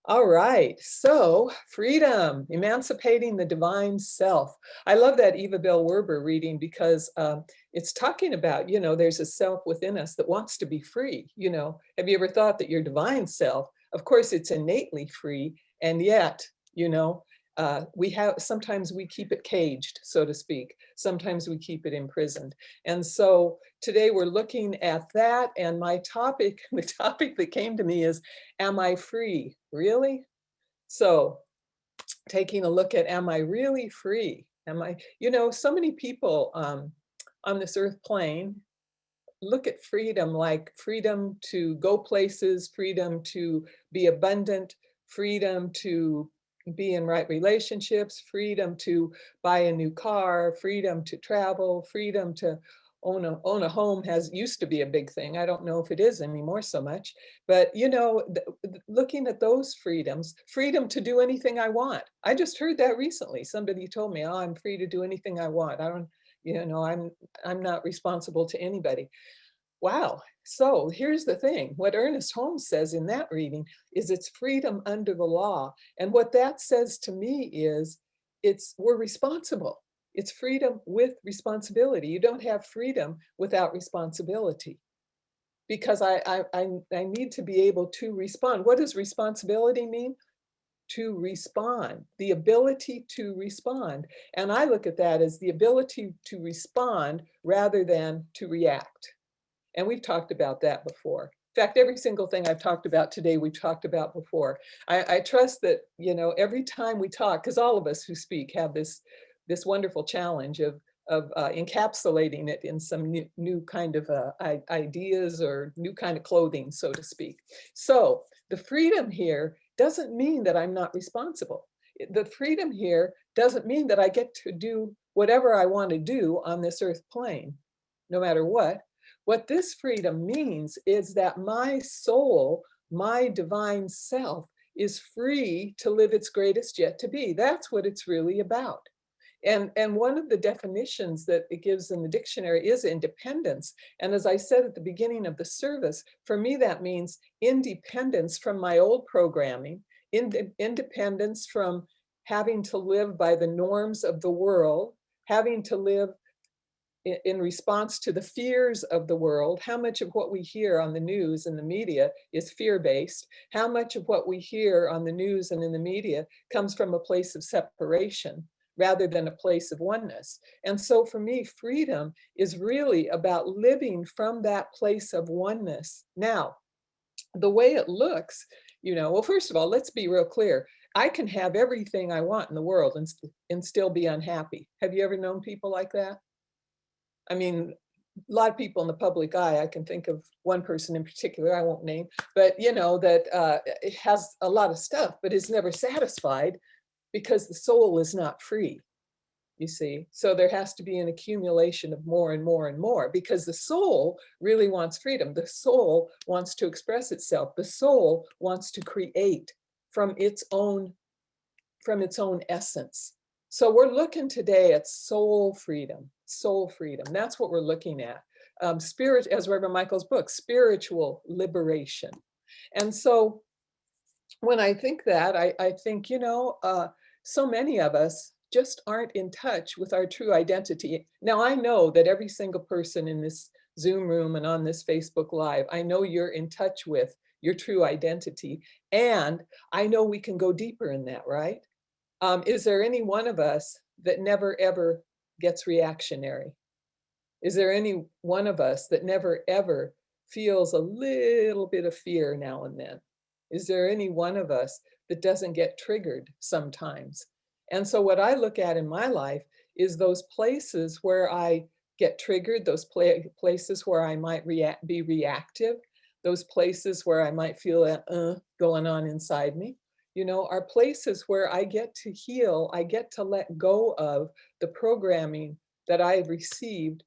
All right, so freedom, emancipating the divine self. I love that Eva Bell Werber reading because it's talking about, there's a self within us that wants to be free. Have you ever thought that your divine self, of course, it's innately free, and yet, sometimes we keep it caged, so to speak. Sometimes we keep it imprisoned. And so today we're looking at that. And my topic, the topic that came to me is, am I free? Really? So taking a look at, am I really free? So many people on this earth plane look at freedom like freedom to go places, freedom to be abundant, freedom to be in right relationships, freedom to buy a new car, freedom to travel, freedom to own a home used to be a big thing. I don't know if it is anymore so much, but looking at those freedoms, freedom to do anything I want. I just heard that recently. Somebody told me, "Oh, I'm free to do anything I want. I don't, I'm not responsible to anybody." Wow. So here's the thing. What Ernest Holmes says in that reading is it's freedom under the law. And what that says to me is we're responsible. It's freedom with responsibility. You don't have freedom without responsibility, because I need to be able to respond. What does responsibility mean? To respond, the ability to respond. And I look at that as the ability to respond rather than to react. And we've talked about that before. In fact, every single thing I've talked about today, we've talked about before. I trust that, every time we talk, because all of us who speak have this wonderful challenge of encapsulating it in some new kind of ideas or new kind of clothing, so to speak. So the freedom here doesn't mean that I'm not responsible. The freedom here doesn't mean that I get to do whatever I want to do on this earth plane, no matter what. What this freedom means is that my soul, my divine self, is free to live its greatest yet to be. That's what it's really about. And one of the definitions that it gives in the dictionary is independence. And as I said at the beginning of the service, for me, that means independence from my old programming, independence from having to live by the norms of the world, having to live in response to the fears of the world. How much of what we hear on the news and the media is fear-based? How much of what we hear on the news and in the media comes from a place of separation rather than a place of oneness? And so for me, freedom is really about living from that place of oneness. Now, the way it looks, well, first of all, let's be real clear. I can have everything I want in the world and still be unhappy. Have you ever known people like that? I mean, a lot of people in the public eye, I can think of one person in particular, I won't name, but that it has a lot of stuff, but is never satisfied because the soul is not free, you see. So there has to be an accumulation of more and more and more, because the soul really wants freedom. The soul wants to express itself. The soul wants to create from its own essence. So we're looking today at soul freedom. Soul freedom. That's what we're looking at. Spirit, as Reverend Michael's book, spiritual liberation. And so when I think that, I think, so many of us just aren't in touch with our true identity. Now, I know that every single person in this Zoom room and on this Facebook Live, I know you're in touch with your true identity. And I know we can go deeper in that, right? Is there any one of us that never ever gets reactionary? Is there any one of us that never ever feels a little bit of fear now and then? Is there any one of us that doesn't get triggered sometimes? And so what I look at in my life is those places where I get triggered, those places where I might be reactive, those places where I might feel that going on inside me, are places where I get to heal, I get to let go of the programming that I received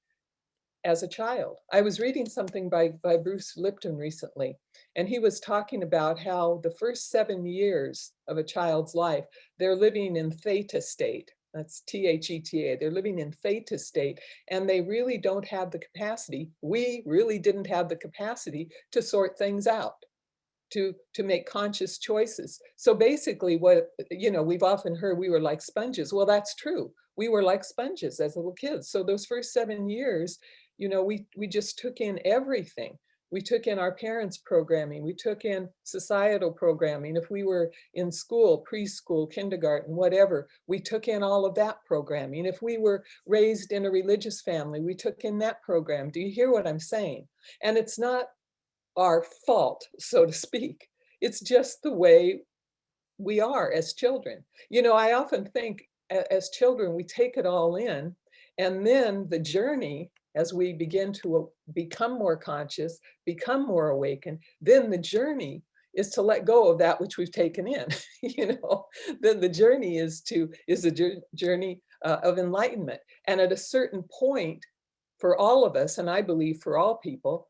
as a child. I was reading something by Bruce Lipton recently, and he was talking about how the first 7 years of a child's life, they're living in theta state. That's Theta. They're living in theta state, and they really don't have the capacity. We really didn't have the capacity to sort things out. to make conscious choices. So basically what, we've often heard we were like sponges. Well, that's true. We were like sponges as little kids. So those first 7 years, we just took in everything. We took in our parents' programming. We took in societal programming. If we were in school, preschool, kindergarten, whatever, we took in all of that programming. If we were raised in a religious family, we took in that program. Do you hear what I'm saying? And it's not our fault, so to speak. It's just the way we are as children. I often think as children, we take it all in, and then the journey, as we begin to become more conscious, become more awakened, then the journey is to let go of that which we've taken in. Then the journey is a journey of enlightenment. And at a certain point, for all of us, and I believe for all people,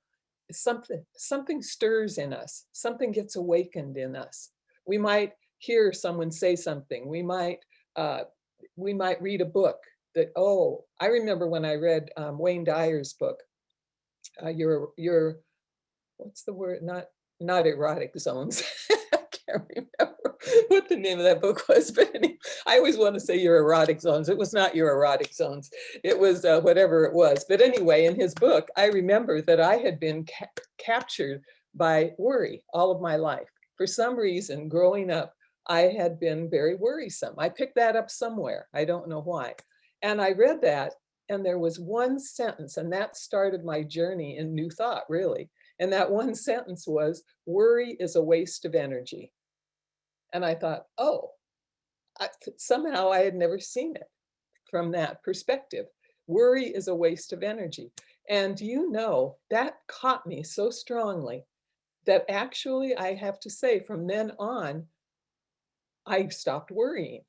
something stirs in us, something gets awakened in us. We might hear someone say something. We might read a book that, I remember when I read Wayne Dyer's book, your what's the word? Not erotic zones. I can't remember what the name of that book was, but anyway, I always want to say your erotic zones. It was not your erotic zones. It was whatever it was. But anyway, in his book, I remember that I had been captured by worry all of my life. For some reason, growing up, I had been very worrisome. I picked that up somewhere. I don't know why. And I read that, and there was one sentence, and that started my journey in New Thought, really. And that one sentence was, worry is a waste of energy. And I thought, somehow I had never seen it from that perspective. Worry is a waste of energy. And that caught me so strongly that actually, I have to say, from then on, I stopped worrying.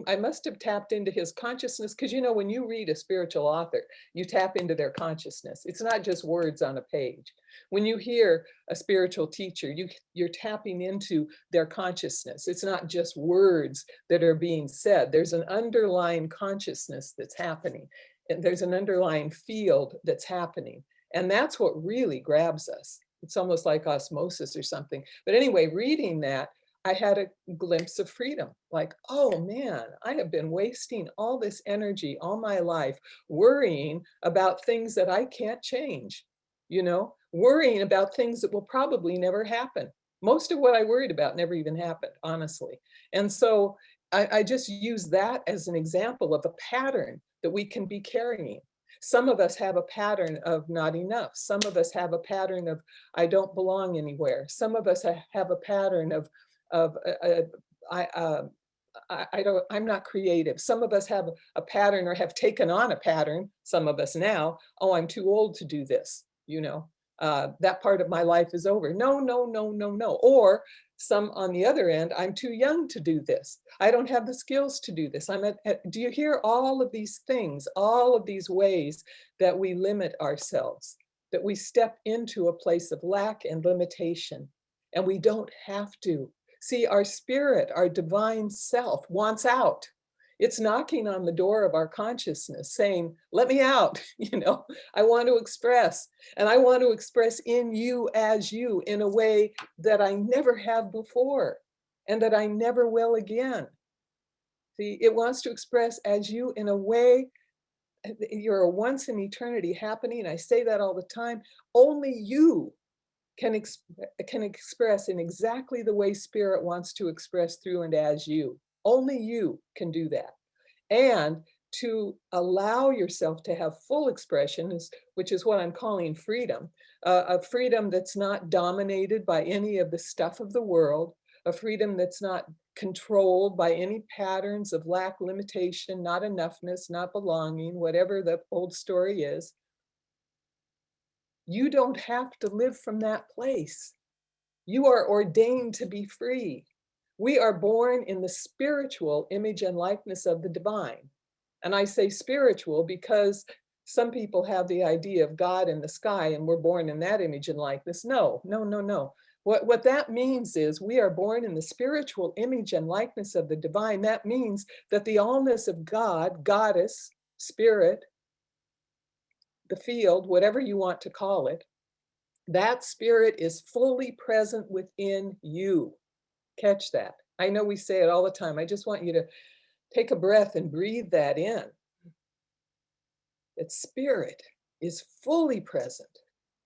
I must have tapped into his consciousness, because when you read a spiritual author, you tap into their consciousness. It's not just words on a page. When you hear a spiritual teacher, you're tapping into their consciousness. It's not just words that are being said. There's an underlying consciousness that's happening, and there's an underlying field that's happening. And that's what really grabs us. It's almost like osmosis or something. But anyway, reading that, I had a glimpse of freedom. Like, oh man, I have been wasting all this energy all my life worrying about things that I can't change, worrying about things that will probably never happen. Most of what I worried about never even happened, honestly. And so I just use that as an example of a pattern that we can be carrying. Some of us have a pattern of not enough. Some of us have a pattern of I don't belong anywhere. Some of us have a pattern of I'm not creative. Some of us have a pattern or have taken on a pattern. Some of us now, I'm too old to do this. That part of my life is over. No, no, no, no, no. Or some on the other end, I'm too young to do this. I don't have the skills to do this. Do you hear all of these things, all of these ways that we limit ourselves, that we step into a place of lack and limitation, and we don't have to. See, our spirit, our divine self wants out. It's knocking on the door of our consciousness saying, let me out. I want to express, and I want to express in you as you in a way that I never have before and that I never will again. See, it wants to express as you in a way. You're a once in eternity happening. I say that all the time. Only you can express in exactly the way spirit wants to express through and as you. Only you can do that. And to allow yourself to have full expression, which is what I'm calling freedom, a freedom that's not dominated by any of the stuff of the world, a freedom that's not controlled by any patterns of lack, limitation, not enoughness, not belonging, whatever the old story is. You don't have to live from that place. You are ordained to be free. We are born in the spiritual image and likeness of the divine. And I say spiritual because some people have the idea of God in the sky and we're born in that image and likeness. No, no, no, no. What that means is we are born in the spiritual image and likeness of the divine. That means that the allness of God, goddess, spirit, the field, whatever you want to call it, That spirit is fully present within you. Catch that. I know we say it all the time. I just want you to take a breath and breathe that in. That spirit is fully present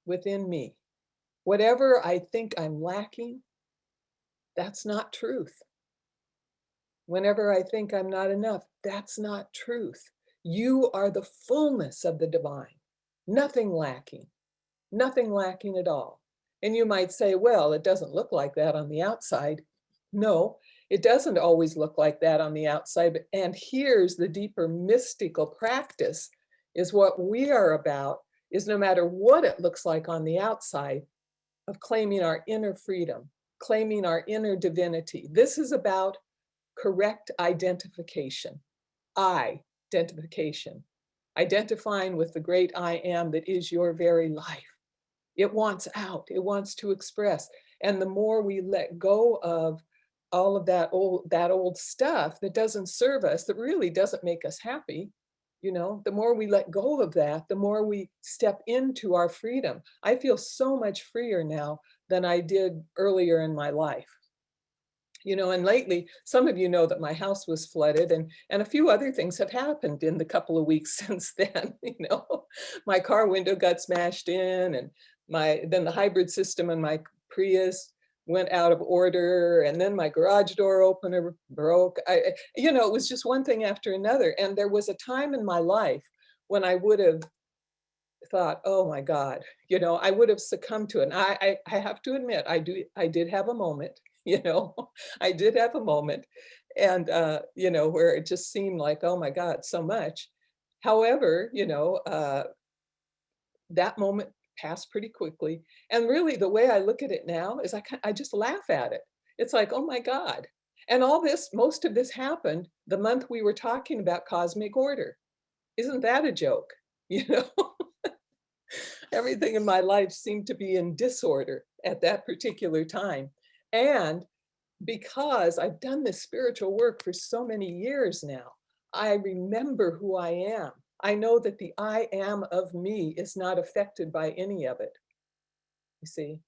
within me. Whatever I think I'm lacking, that's not truth. Whenever I think I'm not enough, that's not truth. You are the fullness of the divine, nothing lacking, nothing lacking at all. And you might say, well, it doesn't look like that on the outside. No, it doesn't always look like that on the outside. And here's the deeper mystical practice is what we are about is no matter what it looks like on the outside, of claiming our inner freedom, claiming our inner divinity. This is about correct identification, identification, identifying with the great I am that is your very life. It wants out, it wants to express. And the more we let go of all of that old stuff that doesn't serve us, that really doesn't make us happy, the more we let go of that, the more we step into our freedom. I feel so much freer now than I did earlier in my life. And lately, some of you know that my house was flooded and a few other things have happened in the couple of weeks since then. My car window got smashed in and then the hybrid system in my Prius went out of order, and then my garage door opener broke. It was just one thing after another. And there was a time in my life when I would have thought, oh my God, I would have succumbed to it. And I have to admit, I did have a moment, I did have a moment and, where it just seemed like, oh my God, so much. However, that moment passed pretty quickly. And really the way I look at it now is I just laugh at it. It's like, oh my God. And most of this happened the month we were talking about cosmic order. Isn't that a joke? Everything in my life seemed to be in disorder at that particular time. And because I've done this spiritual work for so many years now, I remember who I am. I know that the I am of me is not affected by any of it. You see,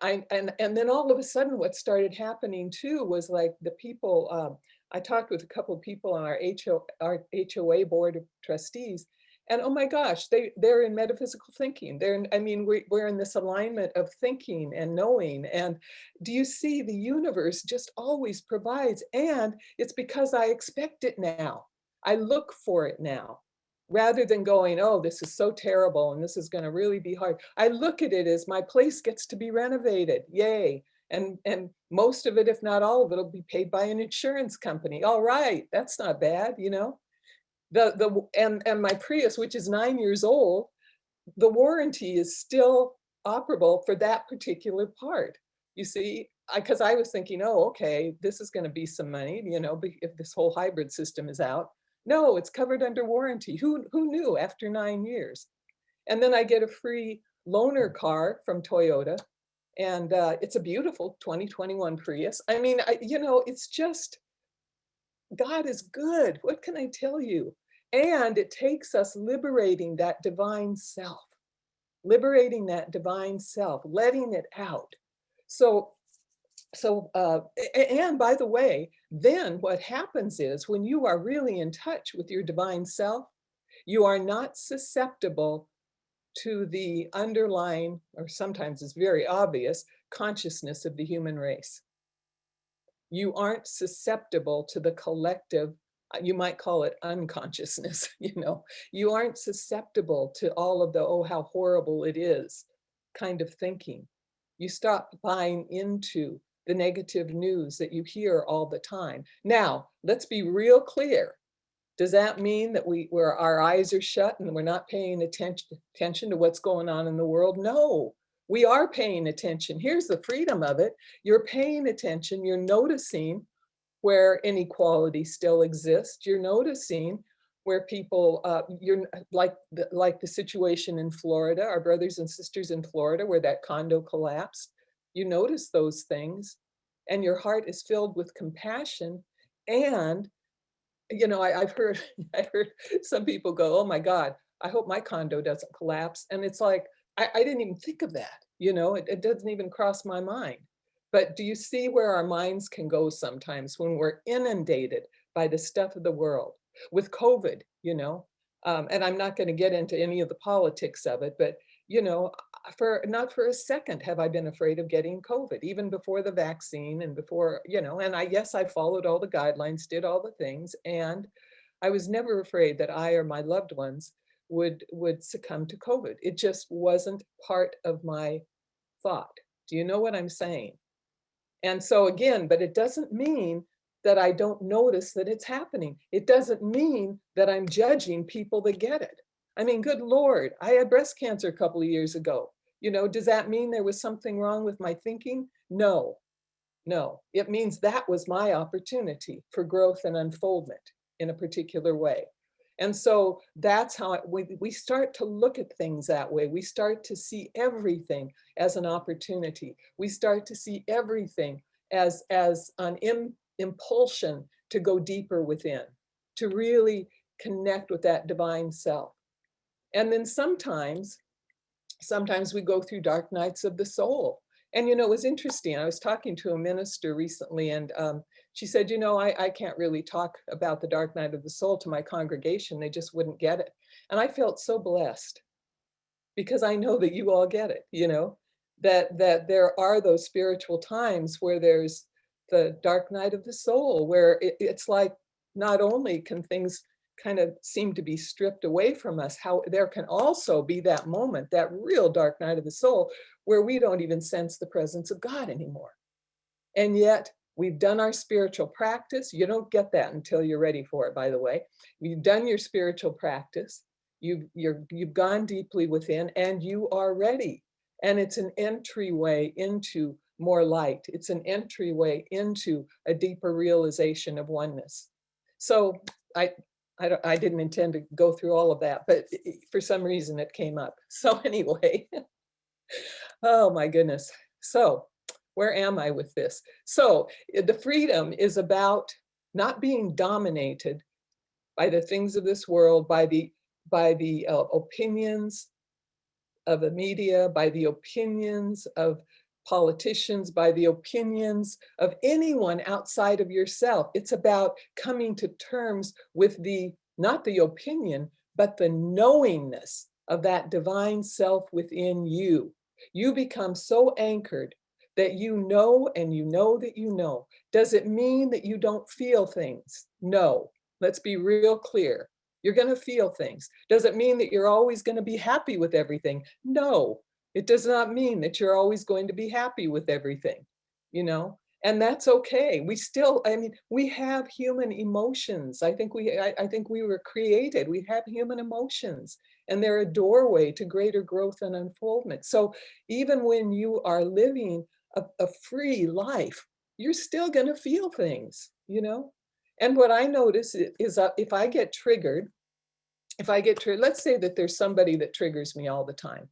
and then all of a sudden, what started happening too was like the people. I talked with a couple of people on our HOA board of trustees, and oh my gosh, they're in metaphysical thinking. We're in this alignment of thinking and knowing. And do you see, the universe just always provides, and it's because I expect it now. I look for it now. Rather than going, oh, this is so terrible and this is going to really be hard. I look at it as my place gets to be renovated. Yay. And most of it, if not all of it, will be paid by an insurance company. All right, that's not bad, and my Prius, which is 9 years old, the warranty is still operable for that particular part. You see, because I was thinking, oh, okay, this is going to be some money, if this whole hybrid system is out. No, it's covered under warranty. Who knew after 9 years? And then I get a free loaner car from Toyota, and it's a beautiful 2021 Prius. It's just, God is good. What can I tell you? And it takes us liberating that divine self, letting it out. And by the way, then what happens is when you are really in touch with your divine self, you are not susceptible to the underlying, or sometimes it's very obvious, consciousness of the human race. You aren't susceptible to the collective, you might call it unconsciousness, you aren't susceptible to all of the, oh, how horrible it is kind of thinking. You stop buying into the negative news that you hear all the time. Now, let's be real clear. Does that mean that where our eyes are shut and we're not paying attention to what's going on in the world? No, we are paying attention. Here's the freedom of it. You're paying attention. You're noticing where inequality still exists. You're noticing where people, you're like the situation in Florida, our brothers and sisters in Florida, where that condo collapsed. You notice those things, and your heart is filled with compassion. And I've heard some people go, oh my God, I hope my condo doesn't collapse. And it's like, I didn't even think of that. It doesn't even cross my mind. But do you see where our minds can go sometimes when we're inundated by the stuff of the world? With COVID, and I'm not going to get into any of the politics of it, but for not for a second have I been afraid of getting COVID, even before the vaccine and before, and yes, I followed all the guidelines, did all the things, and I was never afraid that I or my loved ones would succumb to COVID. It just wasn't part of my thought. Do you know what I'm saying? And so again, but it doesn't mean that I don't notice that it's happening. It doesn't mean that I'm judging people that get it. I mean, good Lord, I had breast cancer a couple of years ago. Does that mean there was something wrong with my thinking? No, no. It means that was my opportunity for growth and unfoldment in a particular way. And so that's how we start to look at things that way. We start to see everything as an opportunity. We start to see everything as an impulsion to go deeper within, to really connect with that divine self. And then sometimes we go through dark nights of the soul. And, it was interesting. I was talking to a minister recently, and she said, I can't really talk about the dark night of the soul to my congregation. They just wouldn't get it. And I felt so blessed because I know that you all get it, that there are those spiritual times where there's the dark night of the soul, where it's like, not only can things kind of seem to be stripped away from us, how there can also be that moment, that real dark night of the soul, where we don't even sense the presence of God anymore. And yet we've done our spiritual practice. You don't get that until you're ready for it, by the way. You've done your spiritual practice. You've gone deeply within, and you are ready. And it's an entryway into more light. It's an entryway into a deeper realization of oneness. So I didn't intend to go through all of that, but for some reason it came up. So anyway, oh my goodness. So where am I with this? So the freedom is about not being dominated by the things of this world, by the opinions of the media, by the opinions of politicians, by the opinions of anyone outside of yourself. It's about coming to terms with not the opinion, but the knowingness of that divine self within you. You become so anchored that you know, and you know that you know. Does it mean that you don't feel things? No. Let's be real clear. You're going to feel things. Does it mean that you're always going to be happy with everything? No. It does not mean that you're always going to be happy with everything, and that's okay. We have human emotions. I think we were created. We have human emotions, and they're a doorway to greater growth and unfoldment. So even when you are living a free life, you're still going to feel things, And what I notice is if I get triggered, let's say that there's somebody that triggers me all the time.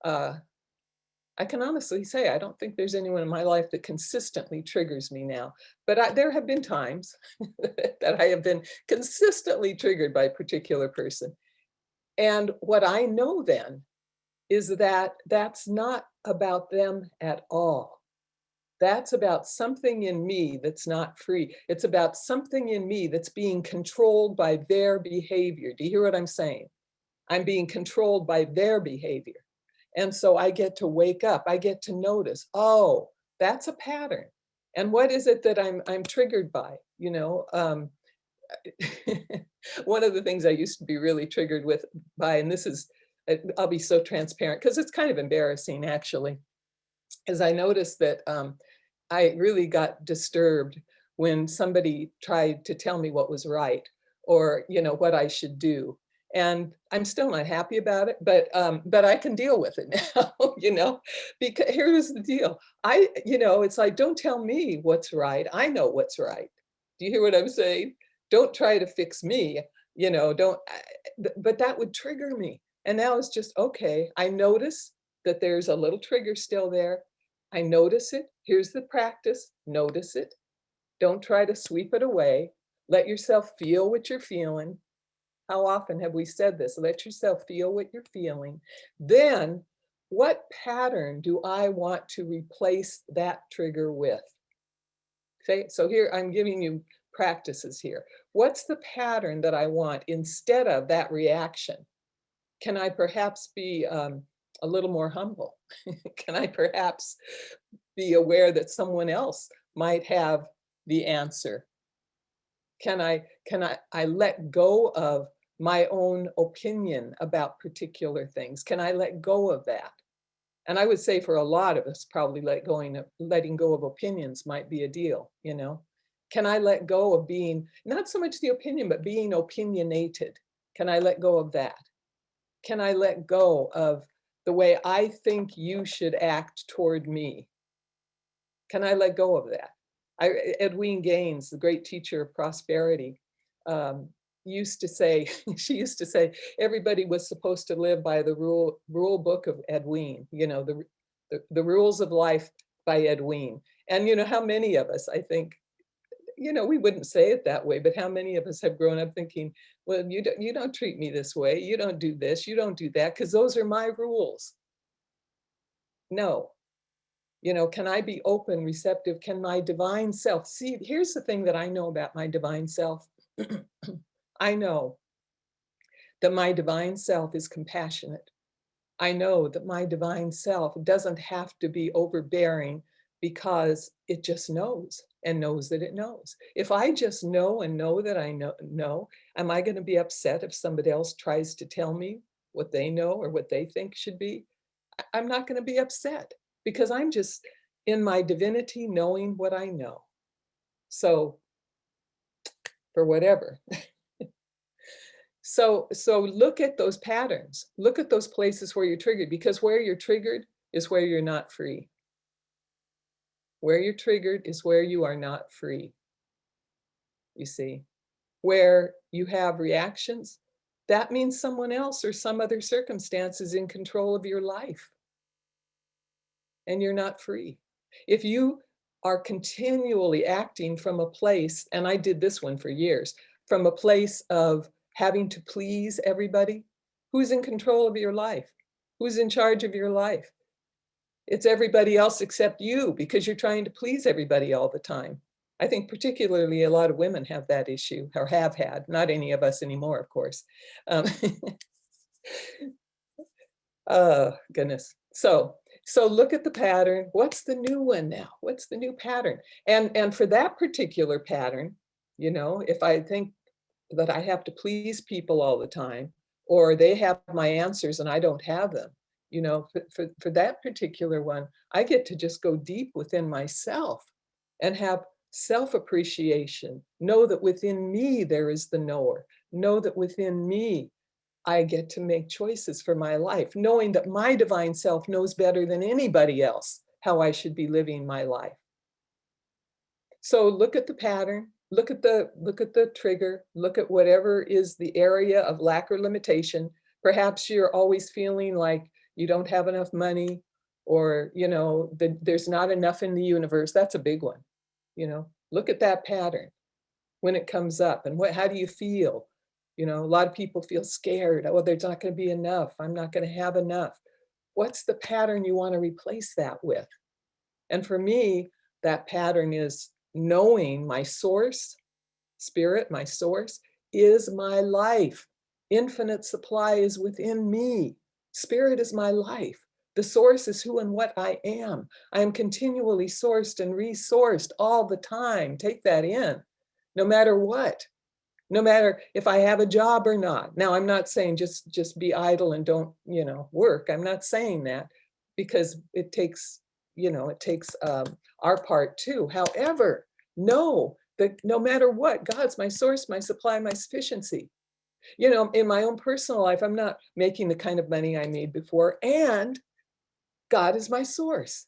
I can honestly say I don't think there's anyone in my life that consistently triggers me now, but there have been times that I have been consistently triggered by a particular person. And what I know then is that that's not about them at all. That's about something in me that's not free. It's about something in me that's being controlled by their behavior. Do you hear what I'm saying? I'm being controlled by their behavior. And so I get to wake up. I get to notice, oh, that's a pattern. And what is it that I'm triggered by? One of the things I used to be really triggered by, and this is, I'll be so transparent because it's kind of embarrassing actually, is I noticed that I really got disturbed when somebody tried to tell me what was right or, what I should do. And I'm still not happy about it, but I can deal with it now, because here's the deal. It's like, don't tell me what's right. I know what's right. Do you hear what I'm saying? Don't try to fix me, but that would trigger me. And now it's just, okay, I notice that there's a little trigger still there. I notice it. Here's the practice. Notice it. Don't try to sweep it away. Let yourself feel what you're feeling. How often have we said this? Let yourself feel what you're feeling. Then What pattern do I want to replace that trigger with? Okay, so here I'm giving you practices here. What's the pattern that I want instead of that reaction? Can I perhaps be a little more humble? Can I perhaps be aware that someone else might have the answer? Can I let go of my own opinion about particular things? Can I let go of that? And I would say for a lot of us, probably letting go of opinions might be a deal, you know? Can I let go of being, not so much the opinion, but being opinionated? Can I let go of that? Can I let go of the way I think you should act toward me? Can I let go of that? Edwene Gaines, the great teacher of prosperity, used to say, she used to say, everybody was supposed to live by the rule book of Edwene, you know, the rules of life by Edwene. And you know, how many of us, I think, you know, we wouldn't say it that way, but how many of us have grown up thinking, well, you don't treat me this way, you don't do this, you don't do that, because those are my rules. No. You know, can I be open, receptive? Can my divine self see? Here's the thing that I know about my divine self. I know that my divine self is compassionate. I know that my divine self doesn't have to be overbearing because it just knows and knows that it knows. If I just know and know that I know, am I going to be upset if somebody else tries to tell me what they know or what they think should be? I'm not going to be upset because I'm just in my divinity knowing what I know. So for whatever. So look at those patterns. Look at those places where you're triggered, because where you're triggered is where you're not free. Where you're triggered is where you are not free. You see, where you have reactions, that means someone else or some other circumstance is in control of your life. And you're not free. If you are continually acting from a place, and I did this one for years, from a place of having to please everybody, who's in control of your life? Who's in charge of your life? It's everybody else except you, because you're trying to please everybody all the time. I think particularly a lot of women have that issue, or have had, not any of us anymore, of course. Oh, goodness. So look at the pattern. What's the new one now? What's the new pattern? And for that particular pattern, you know, if I think that I have to please people all the time, or they have my answers and I don't have them, you know, for that particular one, I get to just go deep within myself and have self-appreciation. Know that within me there is the knower. Know that within me I get to make choices for my life, knowing that my divine self knows better than anybody else how I should be living my life. So look at the pattern, look at the trigger, look at whatever is the area of lack or limitation. Perhaps you're always feeling like you don't have enough money, or you know, there's not enough in the universe. That's a big one. You know, look at that pattern when it comes up, and how do you feel? You know, a lot of people feel scared. Oh, there's not going to be enough. I'm not going to have enough. What's the pattern you want to replace that with? And for me, that pattern is knowing my source, spirit, my source is my life. Infinite supply is within me. Spirit is my life. The source is who and what I am. I am continually sourced and resourced all the time. Take that in, no matter what. No matter if I have a job or not. Now, I'm not saying just be idle and don't, you know, work. I'm not saying that, because it takes, you know, it takes our part too. However, know that no matter what, God's my source, my supply, my sufficiency. You know, in my own personal life, I'm not making the kind of money I made before, and God is my source.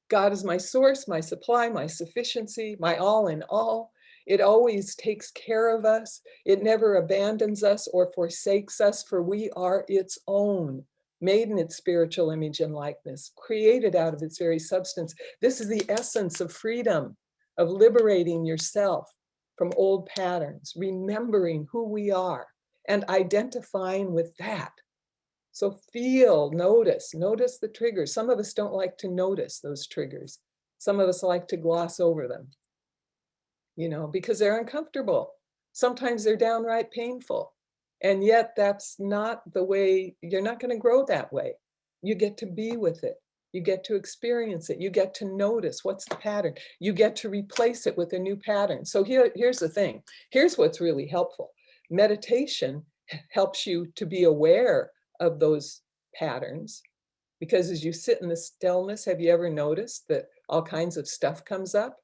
God is my source, my supply, my sufficiency, my all in all. It always takes care of us. It never abandons us or forsakes us, for we are its own, made in its spiritual image and likeness, created out of its very substance. This is the essence of freedom, of liberating yourself from old patterns, remembering who we are and identifying with that. So feel, notice the triggers. Some of us don't like to notice those triggers. Some of us like to gloss over them, because they're uncomfortable. Sometimes they're downright painful. And yet that's not the way, you're not going to grow that way. You get to be with it. You get to experience it. You get to notice what's the pattern. You get to replace it with a new pattern. So here's the thing. Here's what's really helpful. Meditation helps you to be aware of those patterns, because as you sit in the stillness, have you ever noticed that all kinds of stuff comes up?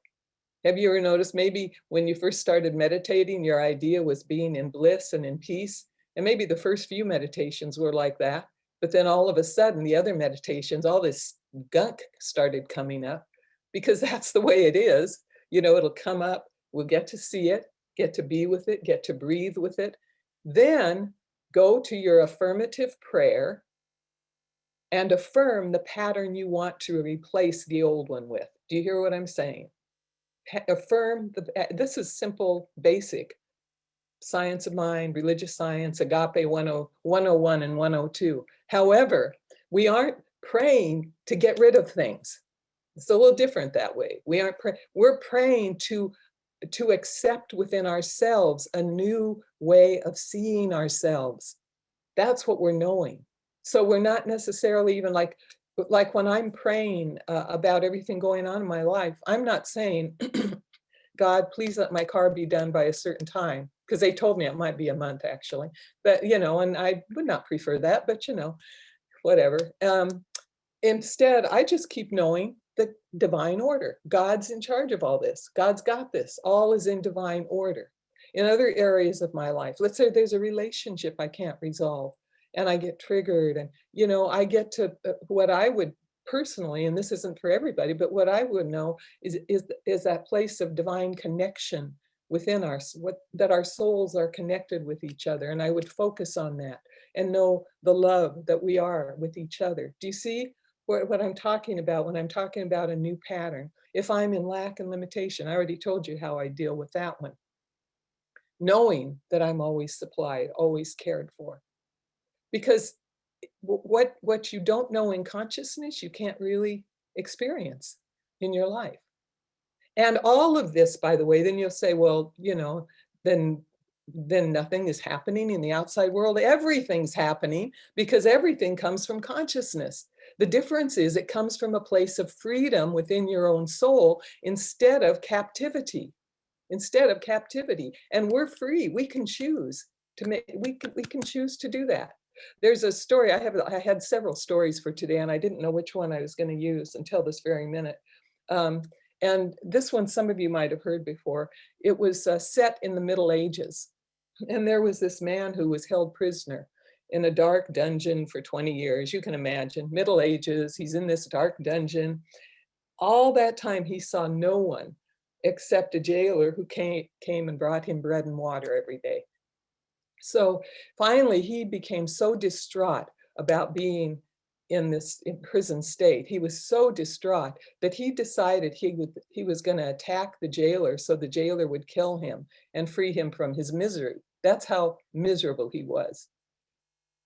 Have you ever noticed maybe when you first started meditating, your idea was being in bliss and in peace? And maybe the first few meditations were like that. But then all of a sudden, the other meditations, all this gunk started coming up, because that's the way it is. It'll come up. We'll get to see it, get to be with it, get to breathe with it. Then go to your affirmative prayer and affirm the pattern you want to replace the old one with. Do you hear what I'm saying? Affirm this is simple, basic science of mind, religious science, Agape 101 and 102. However, we aren't praying to get rid of things. It's a little different that way. We're praying to accept within ourselves a new way of seeing ourselves. That's what we're knowing. So we're not necessarily even like when I'm praying about everything going on in my life, I'm not saying, God, please let my car be done by a certain time, because they told me it might be a month actually. But, and I would not prefer that, but, whatever. Instead, I just keep knowing the divine order. God's in charge of all this. God's got this. All is in divine order. In other areas of my life, let's say there's a relationship I can't resolve and I get triggered, and, I get to what I would personally, and this isn't for everybody, but what I would know is that place of divine connection within that our souls are connected with each other. And I would focus on that and know the love that we are with each other. Do you see what I'm talking about when I'm talking about a new pattern? If I'm in lack and limitation, I already told you how I deal with that one. Knowing that I'm always supplied, always cared for. Because what you don't know in consciousness, you can't really experience in your life. And all of this, by the way, then you'll say, well, then nothing is happening in the outside world. Everything's happening, because everything comes from consciousness. The difference is it comes from a place of freedom within your own soul instead of captivity. And we're free. We can choose to make, we can choose to do that. There's a story, I had several stories for today, and I didn't know which one I was going to use until this very minute. And this one, some of you might have heard before. It was set in the Middle Ages. And there was this man who was held prisoner in a dark dungeon for 20 years. You can imagine, Middle Ages, he's in this dark dungeon. All that time he saw no one except a jailer who came and brought him bread and water every day. So finally, he became so distraught about being in this imprisoned state. He was so distraught that he decided he was going to attack the jailer so the jailer would kill him and free him from his misery. That's how miserable he was.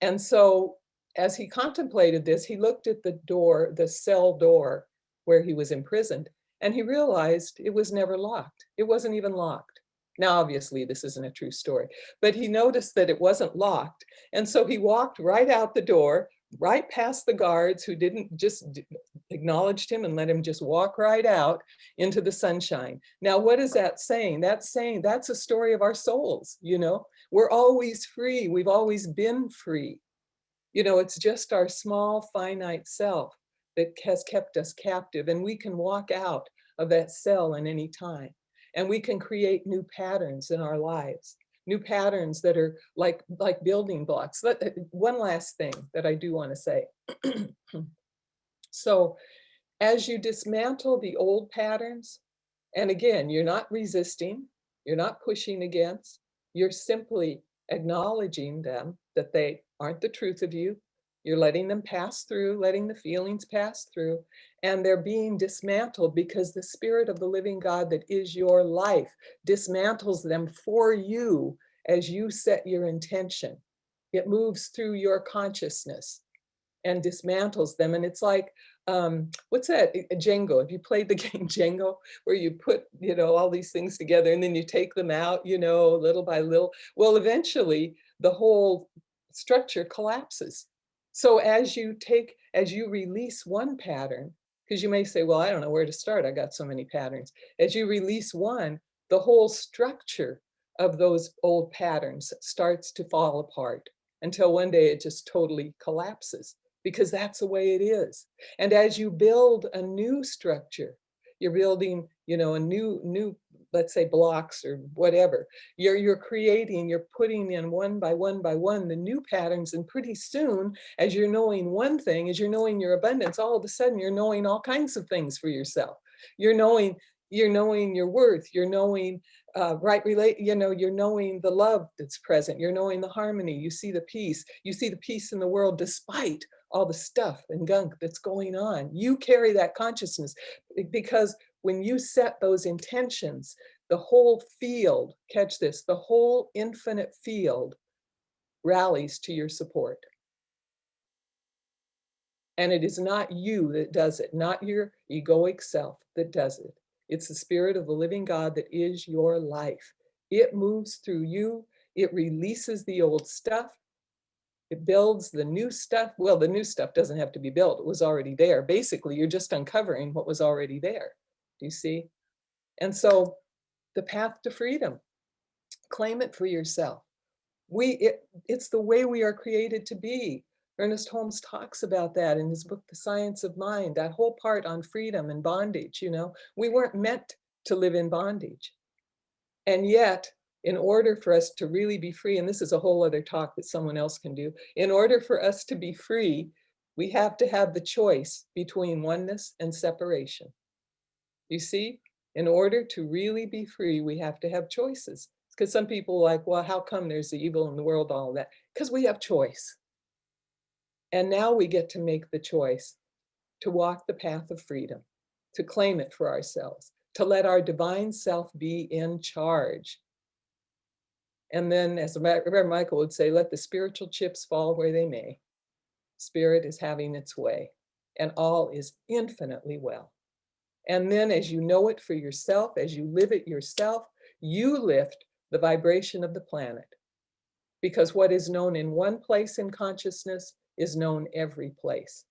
And so as he contemplated this, he looked at the door, the cell door where he was imprisoned, and he realized it was never locked. It wasn't even locked. Now, obviously, this isn't a true story, but he noticed that it wasn't locked. And so he walked right out the door, right past the guards who didn't just acknowledged him and let him just walk right out into the sunshine. Now, what is that saying? That's saying that's a story of our souls, We're always free. We've always been free. It's just our small, finite self that has kept us captive, and we can walk out of that cell at any time. And we can create new patterns in our lives, new patterns that are like building blocks. One last thing that I do want to say. So as you dismantle the old patterns, and again, you're not resisting, you're not pushing against, you're simply acknowledging them, that they aren't the truth of you. You're letting them pass through, letting the feelings pass through, and they're being dismantled because the Spirit of the living God that is your life dismantles them for you as you set your intention. It moves through your consciousness and dismantles them. And it's like, what's that? Jenga. Have you played the game Jenga, where you put, all these things together and then you take them out, little by little? Well, eventually the whole structure collapses. So as you release one pattern, because you may say, well, I don't know where to start. I got so many patterns. As you release one, the whole structure of those old patterns starts to fall apart until one day it just totally collapses, because that's the way it is. And as you build a new structure, you're building, a new, let's say, blocks or whatever. You're creating, you're putting in one by one by one the new patterns, and pretty soon, as you're knowing one thing, as you're knowing your abundance, all of a sudden you're knowing all kinds of things for yourself. You're knowing your worth. You're knowing you're knowing the love that's present. You're knowing the harmony. You see the peace. You see the peace in the world despite all the stuff and gunk that's going on. You carry that consciousness, because when you set those intentions, the whole field, catch this, the whole infinite field rallies to your support. And it is not you that does it, not your egoic self that does it. It's the spirit of the living God that is your life. It moves through you. It releases the old stuff. It builds the new stuff. Well, the new stuff doesn't have to be built. It was already there. Basically, you're just uncovering what was already there. Do you see? And so the path to freedom, claim it for yourself. It's the way we are created to be. Ernest Holmes talks about that in his book, The Science of Mind, that whole part on freedom and bondage. We weren't meant to live in bondage. And yet, in order for us to really be free, and this is a whole other talk that someone else can do, in order for us to be free, we have to have the choice between oneness and separation. You see, in order to really be free, we have to have choices. Because some people are like, well, how come there's the evil in the world, all of that? Because we have choice. And now we get to make the choice to walk the path of freedom, to claim it for ourselves, to let our divine self be in charge. And then, as Reverend Michael would say, let the spiritual chips fall where they may. Spirit is having its way, and all is infinitely well. And then, as you know it for yourself, as you live it yourself, you lift the vibration of the planet. Because what is known in one place in consciousness is known every place.